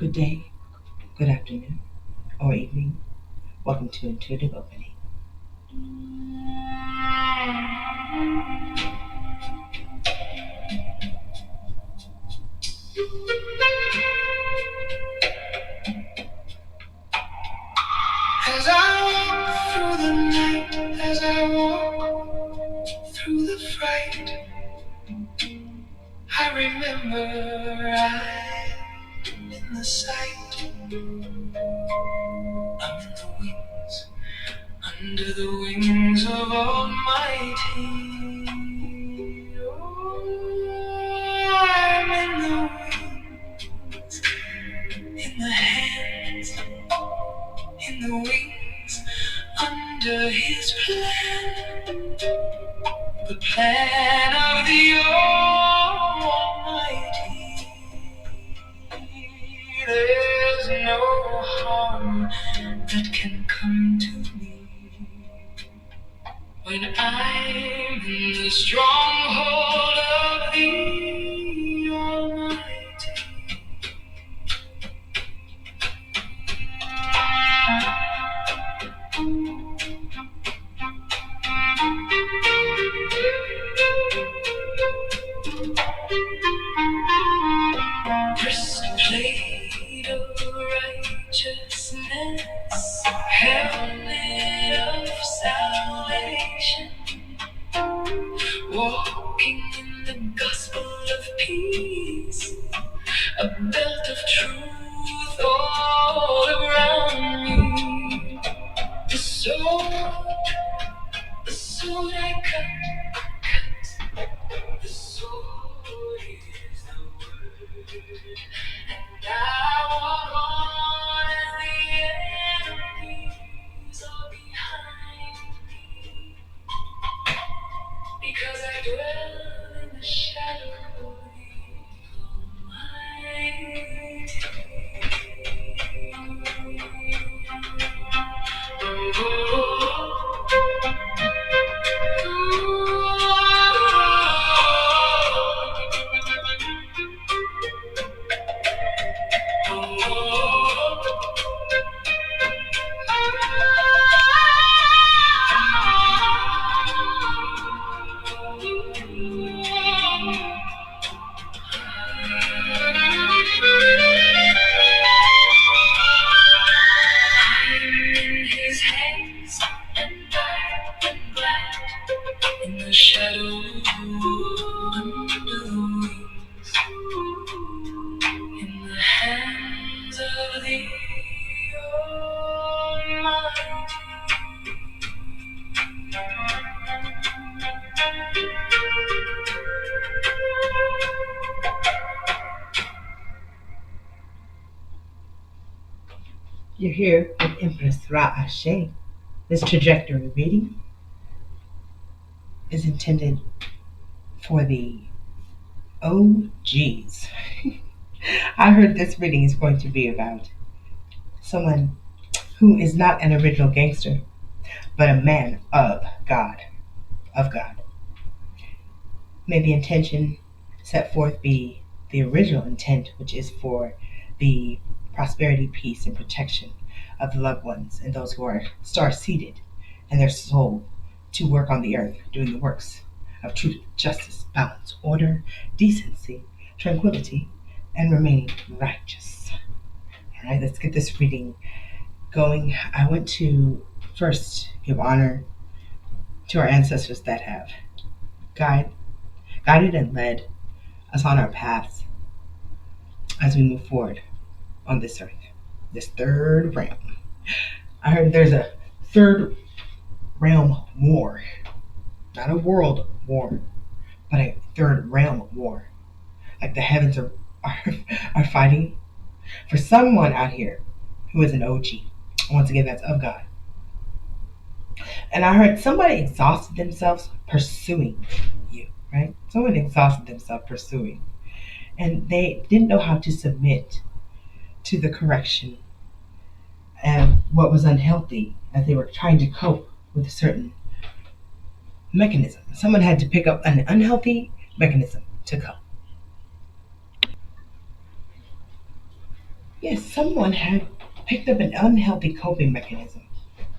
Good day, good afternoon, or evening. Welcome to Intuitive Opening. As I walk through the night, as I walk through the fright, I remember I'm in the sight. I'm in the wings, under the wings of Almighty. Oh, I'm in the wings, in the hands, in the wings, under His plan, the plan of the Almighty. There's no harm that can come to me when I'm in the stronghold of the Almighty. Breastplate of righteousness, helmet of salvation, walking in the gospel of peace, a belt of truth all around me. The sword I cut, the sword is the word, and I walk on as the enemies are behind me, because I dwell in the shadow of the Almighty. I'm in His hands, and I'm glad in the shadow under the wings, in the hands of the Almighty. You're here with Empress Ra Ashe. This trajectory reading is intended for the OGs. I heard this reading is going to be about someone who is not an original gangster, but a man of God. Of God. May the intention set forth be the original intent, which is for the prosperity, peace, and protection of the loved ones and those who are star-seated and their soul to work on the earth, doing the works of truth, justice, balance, order, decency, tranquility, and remaining righteous. All right, let's get this reading going. I want to first give honor to our ancestors that have guided and led us on our paths as we move forward on this earth, this third realm. I heard there's a third realm war, not a world war, but a third realm war. Like the heavens are fighting for someone out here who is an OG. Once again, that's of God. And I heard somebody exhausted themselves pursuing you, right? Someone exhausted themselves pursuing. And they didn't know how to submit to the correction and what was unhealthy as they were trying to cope with a certain mechanism. Someone had to pick up an unhealthy mechanism to cope. Yes, someone had picked up an unhealthy coping mechanism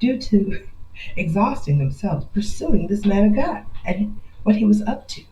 due to exhausting themselves pursuing this man of God and what he was up to.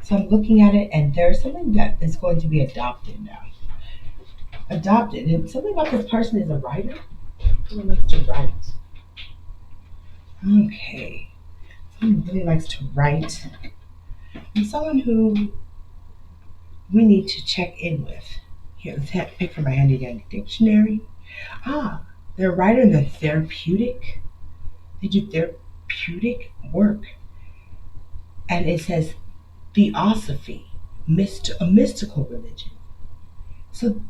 So I'm looking at it, and there's something that is going to be adopted now. Adopted, and something about this person is a writer. Someone likes to write. Okay, someone really likes to write, and someone who we need to check in with. Here, let's pick from my handy dandy dictionary. Ah, they're a writer and they're therapeutic. They do therapeutic work, and it says theosophy, a mystical religion. So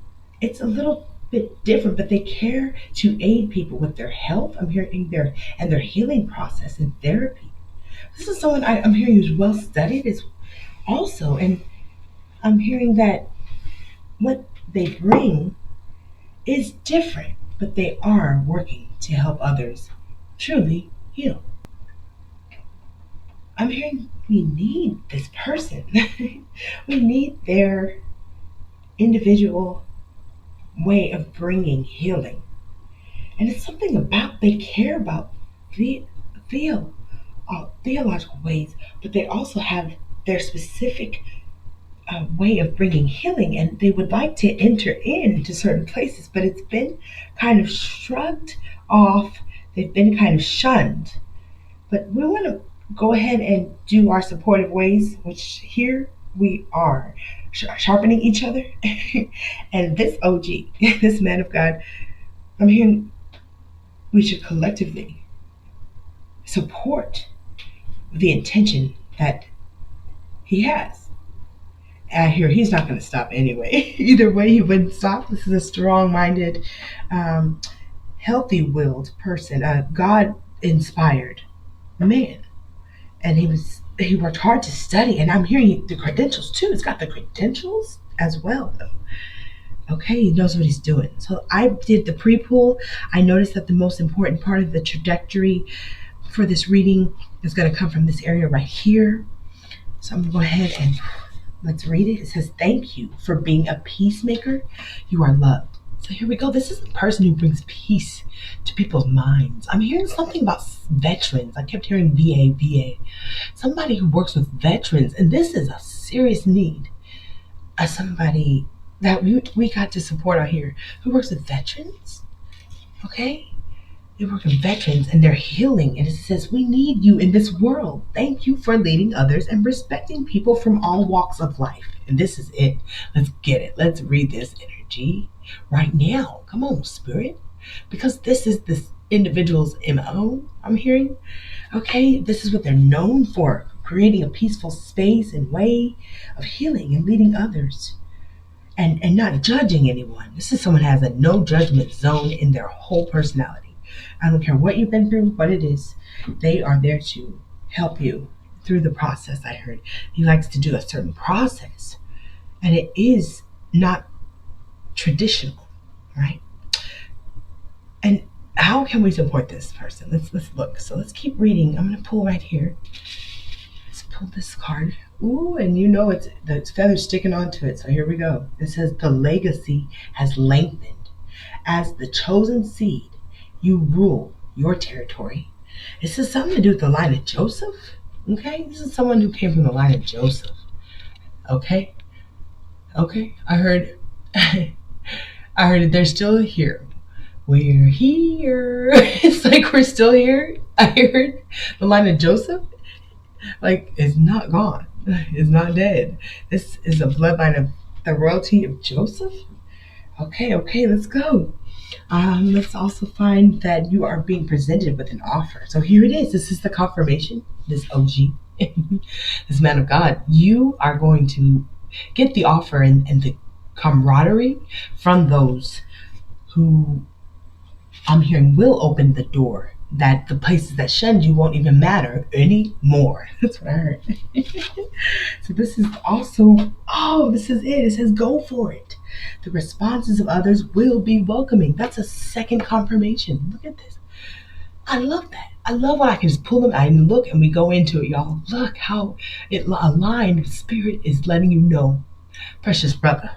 it's a little bit different, but they care to aid people with their health. I'm hearing their healing process and therapy. This is someone I'm hearing who's well studied is also, and I'm hearing that what they bring is different, but they are working to help others truly heal. I'm hearing we need this person. We need their individual way of bringing healing. And it's something about they care about the, theo, theological ways, but they also have their specific way of bringing healing, and they would like to enter into certain places, but it's been kind of shrugged off. They've been kind of shunned. But we want to go ahead and do our supportive ways, which here we are sharpening each other. And this OG, this man of God, I'm hearing we should collectively support the intention that he has. And I hear he's not going to stop anyway. Either way, he wouldn't stop. This is a strong minded, um, healthy willed person, a God inspired man. And he worked hard to study, and I'm hearing the credentials too. It's got the credentials as well, though. Okay, he knows what he's doing. So I did the pre-pool. I noticed that the most important part of the trajectory for this reading is going to come from this area right here. So I'm going to go ahead and let's read it. It says, "Thank you for being a peacemaker. You are loved." So here we go. This is the person who brings peace to people's minds. I'm hearing something about veterans. I kept hearing VA, VA. Somebody who works with veterans, and this is a serious need. Somebody that we got to support out here who works with veterans. Okay? They work with veterans and they're healing. And it says, "We need you in this world. Thank you for leading others and respecting people from all walks of life." And this is it. Let's get it. Let's read this energy right now. Come on, spirit. Because this is this individual's MO, I'm hearing. Okay, this is what they're known for, creating a peaceful space and way of healing and leading others. And not judging anyone. This is someone who has a no judgment zone in their whole personality. I don't care what you've been through, what it is. They are there to help you through the process, I heard. He likes to do a certain process. And it is not traditional, right? And how can we support this person? Let's look. So let's keep reading. I'm going to pull right here. Let's pull this card. Ooh, and you know it's feathers sticking onto it. So here we go. It says, "The legacy has lengthened. As the chosen seed, you rule your territory." This is something to do with the line of Joseph. Okay? This is someone who came from the line of Joseph. Okay? Okay? I heard they're still here. We're here. It's like we're still here. I heard the line of Joseph, like, is not gone. It's not dead. This is a bloodline of the royalty of Joseph. Okay, let's go. Let's also find that you are being presented with an offer. So here it is. This is the confirmation. This OG, this man of God. You are going to get the offer and the camaraderie from those who I'm hearing will open the door, that the places that shunned you won't even matter anymore. That's what I heard. So this is also, this is it. It says, "Go for it. The responses of others will be welcoming." That's a second confirmation. Look at this. I love that. I love when I can just pull them out and look and we go into it, y'all. Look how it aligned. Spirit is letting you know, precious brother,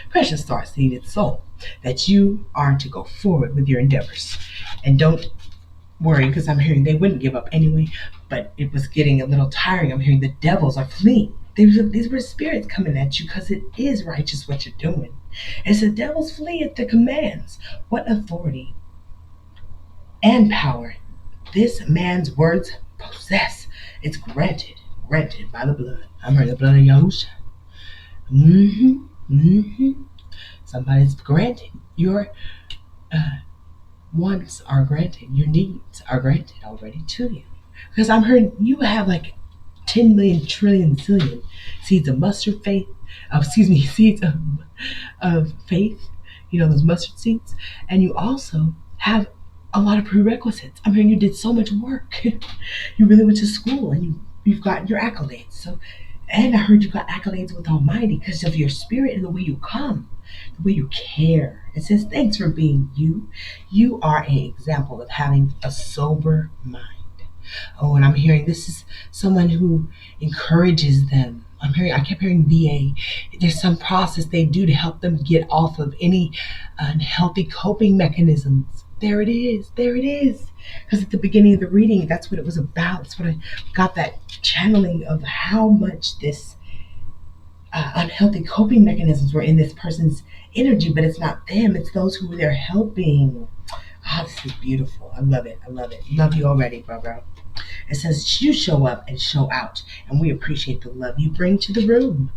Precious star seeded soul, that you are to go forward with your endeavors. And don't worry, because I'm hearing they wouldn't give up anyway, but it was getting a little tiring. I'm hearing the devils are fleeing. These were spirits coming at you because it is righteous what you're doing. It's the devils flee at the commands. What authority and power this man's words possess. It's granted by the blood. I'm hearing the blood of Yahusha. Somebody's granted. Your wants are granted. Your needs are granted already to you. Because I'm hearing you have like 10 million trillion zillion seeds of mustard faith. Seeds of faith. You know, those mustard seeds. And you also have a lot of prerequisites. I mean, you did so much work. You really went to school and you've got your accolades. So, and I heard you got accolades with Almighty because of your spirit and the way you come, the way you care. It says, thanks for being you. You are an example of having a sober mind. Oh, and I'm hearing this is someone who encourages them. I kept hearing VA. There's some process they do to help them get off of any unhealthy coping mechanisms. There it is. There it is. Because at the beginning of the reading, that's what it was about. That's what I got, that channeling of how much this unhealthy coping mechanisms were in this person's energy, but it's not them. It's those who they're helping. Ah, this is beautiful. I love it. I love it. Love you already, bro. It says you show up and show out, and we appreciate the love you bring to the room.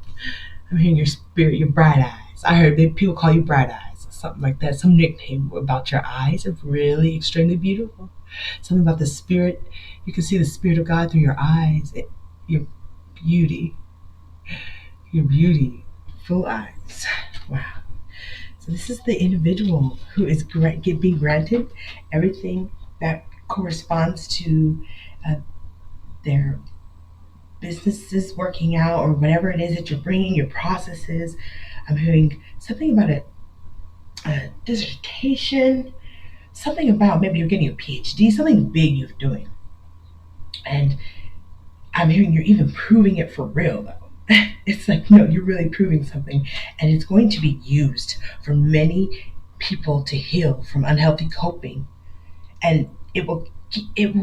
I'm hearing your spirit, your bright eyes. I heard people call you bright eyes or something like that. Some nickname about your eyes are really extremely beautiful. Something about the spirit. You can see the spirit of God through your eyes. Your beauty. Your beauty. Full eyes. Wow. So this is the individual who is being granted everything that corresponds to their businesses working out, or whatever it is that you're bringing, your processes. I'm hearing something about a dissertation, something about maybe you're getting a PhD, something big you're doing. And I'm hearing you're even proving it for real, though. It's like, no, you're really proving something, and it's going to be used for many people to heal from unhealthy coping, and it will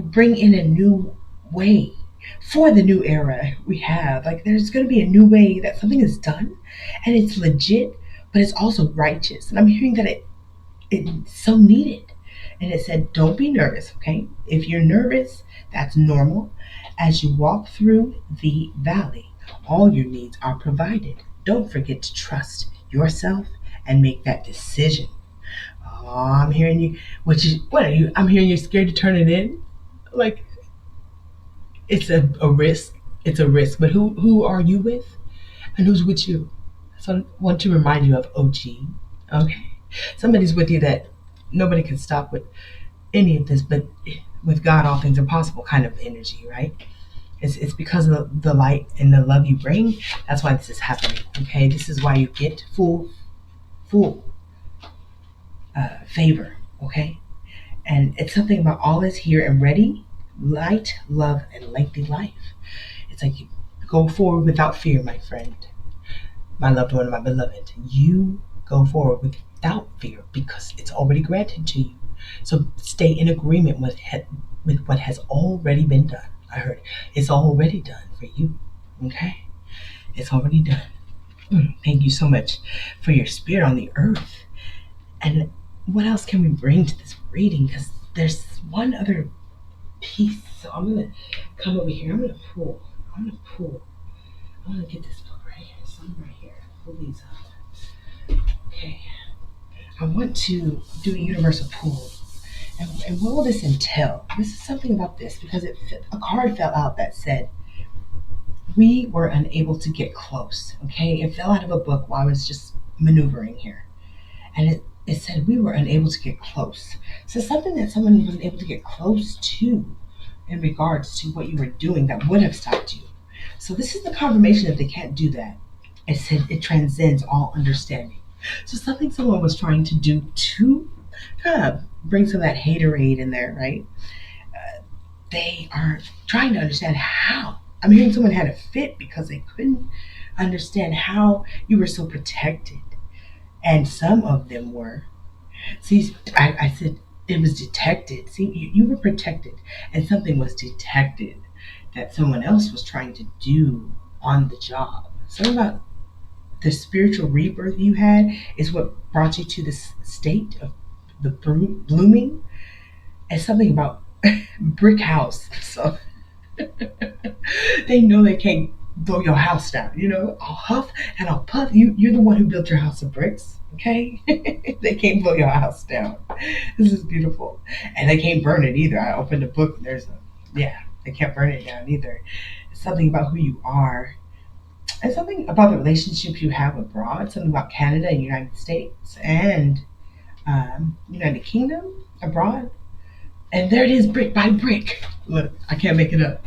bring in a new way for the new era we have. Like, there's going to be a new way that something is done, and it's legit, but it's also righteous. And I'm hearing that it's so needed. And it said, don't be nervous, okay? If you're nervous, that's normal. As you walk through the valley, all your needs are provided. Don't forget to trust yourself and make that decision. Oh, I'm hearing you. What are you? I'm hearing you're scared to turn it in. Like, it's a risk. It's a risk. But who are you with? And who's with you? So I want to remind you of OG. Okay? Somebody's with you that nobody can stop with any of this, but with God all things are possible kind of energy, right? It's because of the light and the love you bring. That's why this is happening. Okay? This is why you get full favor. Okay? And it's something about all is here and ready, light, love, and lengthy life. It's like you go forward without fear, my friend, my loved one, my beloved. You go forward without fear because it's already granted to you. So stay in agreement with what has already been done. I heard it's already done for you. Okay? It's already done. Thank you so much for your spirit on the earth. And what else can we bring to this reading? Because there's one other piece. So I'm going to come over here. I'm going to pull. I'm going to get this book right here. Somewhere right here. Pull these up. Okay. I want to do a universal pull. And what will this entail? This is something about this, because a card fell out that said, we were unable to get close. Okay. It fell out of a book while I was just maneuvering here. And it said we were unable to get close. So something that someone wasn't able to get close to in regards to what you were doing that would have stopped you. So this is the confirmation that they can't do that. It said it transcends all understanding. So something someone was trying to do to kind of bring some of that haterade in there, right? They are trying to understand how. I'm hearing someone had a fit because they couldn't understand how you were so protected. And some of them were. See, I said it was detected. See, you were protected, and something was detected that someone else was trying to do on the job. Something about the spiritual rebirth you had is what brought you to this state of the blooming, and something about brick house. So they know they can't blow your house down. You know, I'll huff and I'll puff. You're the one who built your house of bricks. Okay, they can't blow your house down. This is beautiful, and they can't burn it either. I opened the book and there's a yeah. They can't burn it down either. It's something about who you are, and something about the relationships you have abroad. Something about Canada and United States and United Kingdom abroad. And there it is, brick by brick. Look, I can't make it up.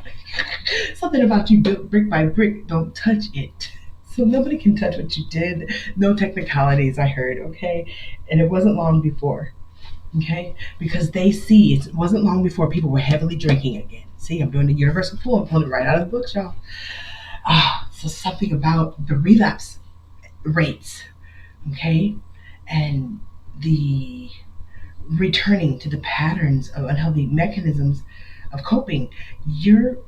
Something about you built brick by brick. Don't touch it. So nobody can touch what you did. No technicalities, I heard, okay? And it wasn't long before, okay? Because they see it wasn't long before people were heavily drinking again. See, I'm doing the universal pool. I'm pulling it right out of the books, y'all. So something about the relapse rates, okay? And the returning to the patterns of unhealthy mechanisms of coping. Your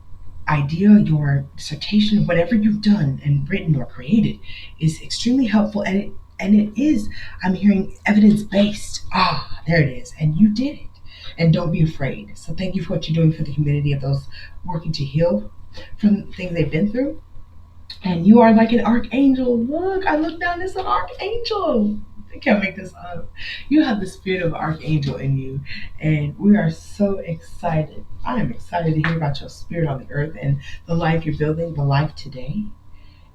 idea, your dissertation, whatever you've done and written or created is extremely helpful, and it is, I'm hearing, evidence based. There it is. And you did it. And don't be afraid. So thank you for what you're doing for the community of those working to heal from things they've been through. And you are like an archangel. Look, I look down, it's an archangel. I can't make this up. You have the spirit of archangel in you, and we are so excited. I am excited to hear about your spirit on the earth and the life you're building, the life today.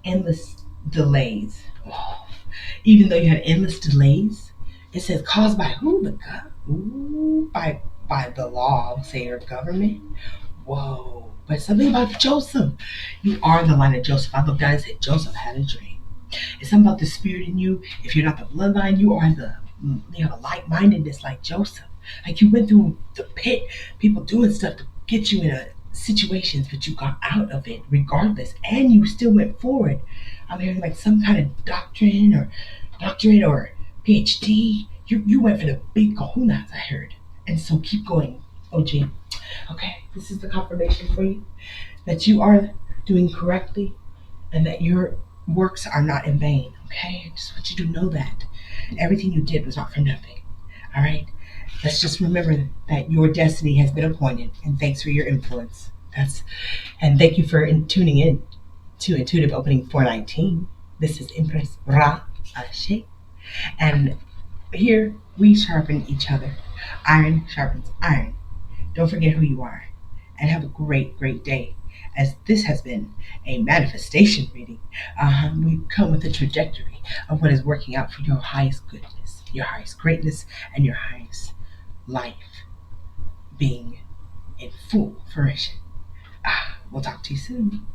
Endless delays. Oh, even though you had endless delays, it says caused by who? The God? Ooh, by the law, say your government. Whoa. But something about Joseph. You are the line of Joseph. I looked down and said, Joseph had a dream. It's something about the spirit in you. If you're not the bloodline, you have a like-mindedness like Joseph. Like you went through the pit, people doing stuff to get you in situations, but you got out of it regardless, and you still went forward. I'm hearing like some kind of doctorate or PhD. You went for the big kahunas, I heard. And so keep going, OG. Okay, this is the confirmation for you that you are doing correctly and that your works are not in vain. Okay, I just want you to know that everything you did was not for nothing. All right, let's just remember that your destiny has been appointed, and thanks for your influence. And thank you for tuning in to Intuitive Opening 419. This is Empress Ra Ashe, and here we sharpen each other. Iron sharpens iron. Don't forget who you are, and have a great, great day. As this has been a manifestation reading, we come with a trajectory of what is working out for your highest goodness, your highest greatness, and your highest life being in full fruition. We'll talk to you soon.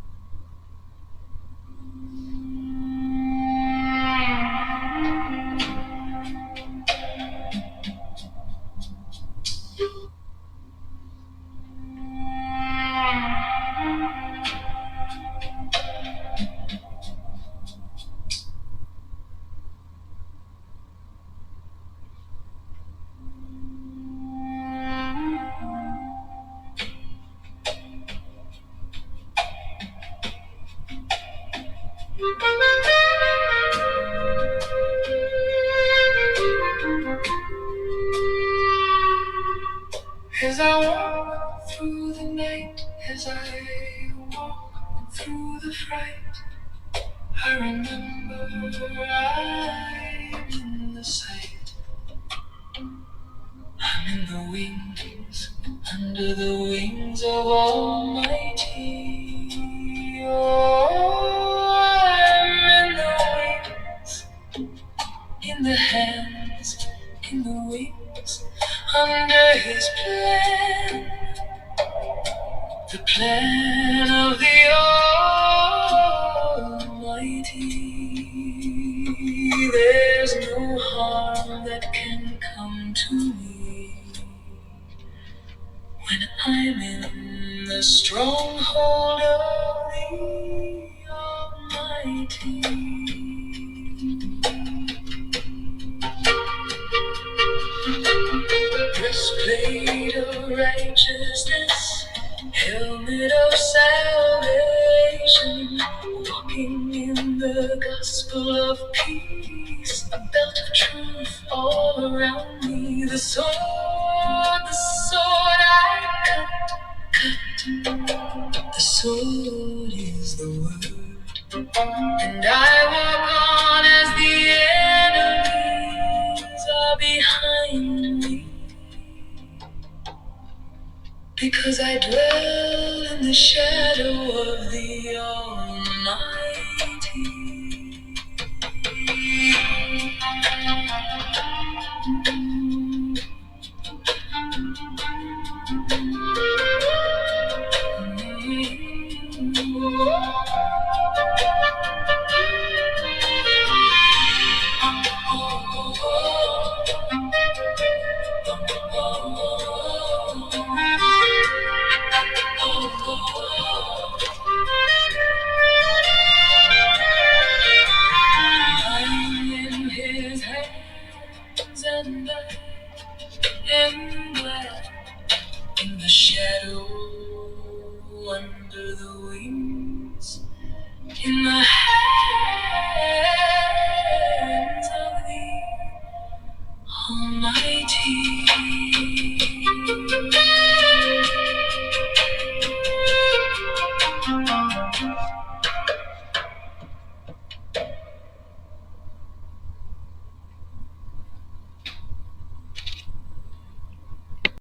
As I walk through the night, as I walk through the fright, I remember I'm in the sight. I'm in the wings, under the wings of Almighty. Oh, I'm in the wings, in the hands, in the wings, under His plan. The plan of the Almighty. There's no harm that can come to me when I'm in the stronghold of the Almighty. righteousness, helmet of salvation, walking in the gospel of peace, a belt of truth all around me, the sword I cut, the sword is the word. And I walk on as the enemies are behind me. Because I dwell in the shadow of the Almighty.